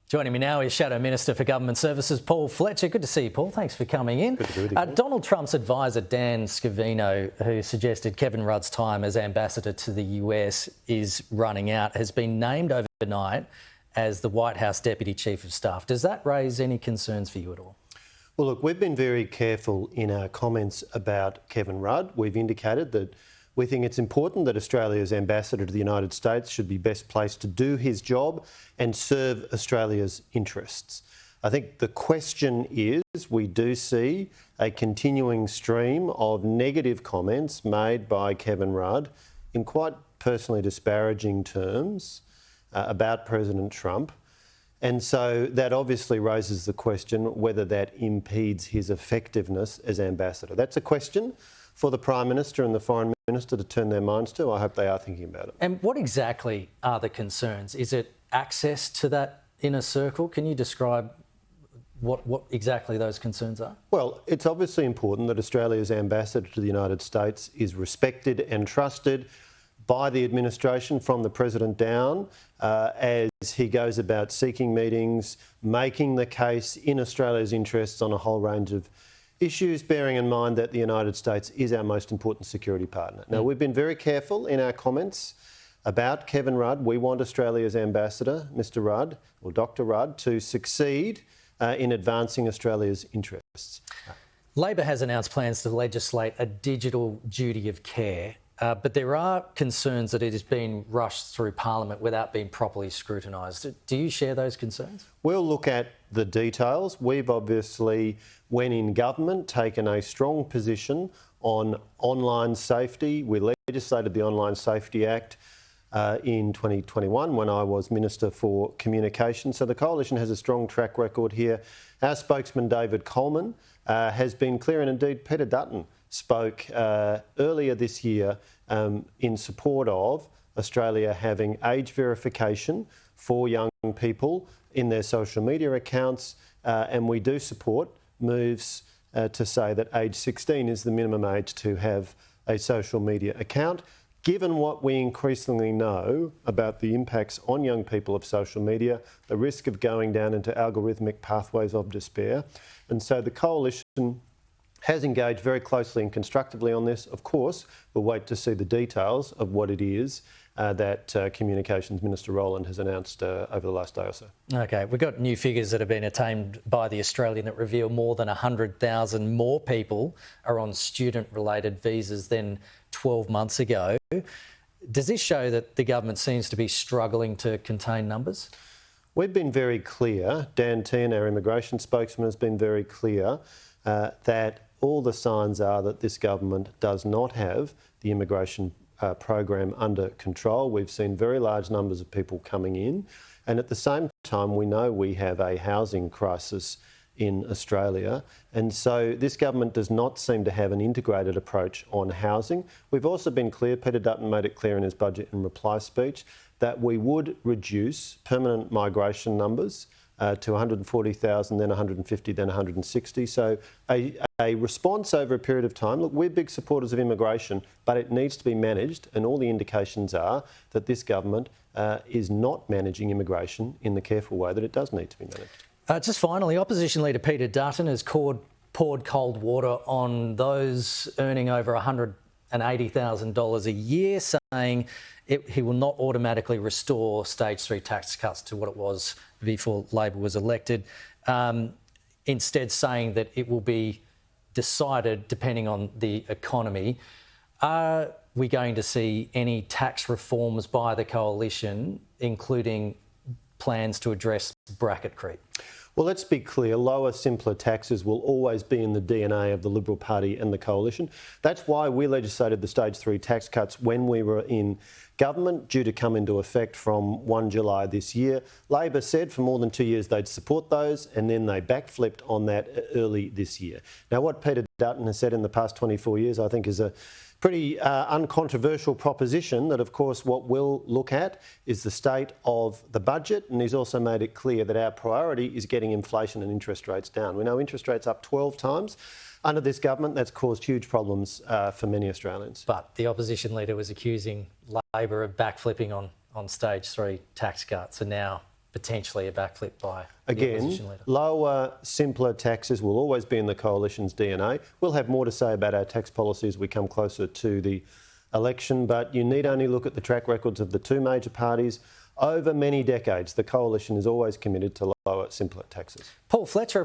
Joining me now is Shadow Minister for Government Services, Paul Fletcher. Good to see you, Paul. Thanks for coming in. Good to be with you. Donald Trump's advisor, Dan Scavino, who suggested Kevin Rudd's time as ambassador to the US is running out, has been named overnight as the White House Deputy Chief of Staff. Does that raise any concerns for you at all? Well, look, we've been very careful in our comments about Kevin Rudd. We've indicated that we think it's important that Australia's ambassador to the United States should be best placed to do his job and serve Australia's interests. I think the question is, we do see a continuing stream of negative comments made by Kevin Rudd in quite personally disparaging terms about President Trump. And so that obviously raises the question whether that impedes his effectiveness as ambassador. That's a question for the Prime Minister and the Foreign Minister to turn their minds to. I hope they are thinking about it. And what exactly are the concerns? Is it access to that inner circle? Can you describe what exactly those concerns are? Well, it's obviously important that Australia's ambassador to the United States is respected and trusted by the administration from the President down as he goes about seeking meetings, making the case in Australia's interests on a whole range of issues, bearing in mind that the United States is our most important security partner. Now, we've been very careful in our comments about Kevin Rudd. We want Australia's ambassador, Mr Rudd, or Dr Rudd, to succeed in advancing Australia's interests. Labor has announced plans to legislate a digital duty of care, but there are concerns that it is being rushed through Parliament without being properly scrutinised. Do you share those concerns? We'll look at the details. We've obviously, when in government, taken a strong position on online safety. We legislated the Online Safety Act in 2021 when I was Minister for Communication. So the Coalition has a strong track record here. Our spokesman, David Coleman, has been clear, and indeed Peter Dutton spoke earlier this year in support of Australia having age verification for young people in their social media accounts, and we do support moves to say that age 16 is the minimum age to have a social media account. Given what we increasingly know about the impacts on young people of social media, the risk of going down into algorithmic pathways of despair. And so the Coalition has engaged very closely and constructively on this. Of course, we'll wait to see the details of what it is that Communications Minister Rowland has announced over the last day or so. OK, we've got new figures that have been attained by The Australian that reveal more than 100,000 more people are on student-related visas than 12 months ago. Does this show that the government seems to be struggling to contain numbers? We've been very clear, Dan Tehan, our immigration spokesman, has been very clear that all the signs are that this government does not have the immigration program under control. We've seen very large numbers of people coming in, and at the same time we know we have a housing crisis in Australia, and so this government does not seem to have an integrated approach on housing. We've also been clear, Peter Dutton made it clear in his budget and reply speech, that we would reduce permanent migration numbers to 140,000, then 150, then 160. So a response over a period of time. Look, we're big supporters of immigration, but it needs to be managed, and all the indications are that this government is not managing immigration in the careful way that it does need to be managed. Just finally, Opposition Leader Peter Dutton has poured cold water on those earning over $180,000 a year, saying he will not automatically restore stage 3 tax cuts to what it was before Labor was elected, instead saying that it will be decided depending on the economy. Are we going to see any tax reforms by the Coalition, including plans to address bracket creep? Well, let's be clear, lower, simpler taxes will always be in the DNA of the Liberal Party and the Coalition. That's why we legislated the stage 3 tax cuts when we were in government, due to come into effect from 1 July this year. Labor said for more than 2 years they'd support those, and then they backflipped on that early this year. Now, what Peter Dutton has said in the past 24 years, I think, is a pretty uncontroversial proposition that, of course, what we'll look at is the state of the budget, and he's also made it clear that our priority is getting inflation and interest rates down. We know interest rates up 12 times. Under this government, that's caused huge problems for many Australians. But the opposition leader was accusing Labor of backflipping on stage 3 tax cuts and now potentially a backflip by the Again, opposition leader. lower, simpler taxes will always be in the coalition's DNA. We'll have more to say about our tax policy as we come closer to the election, but you need only look at the track records of the two major parties. Over many decades, the coalition is always committed to lower, simpler taxes. Paul Fletcher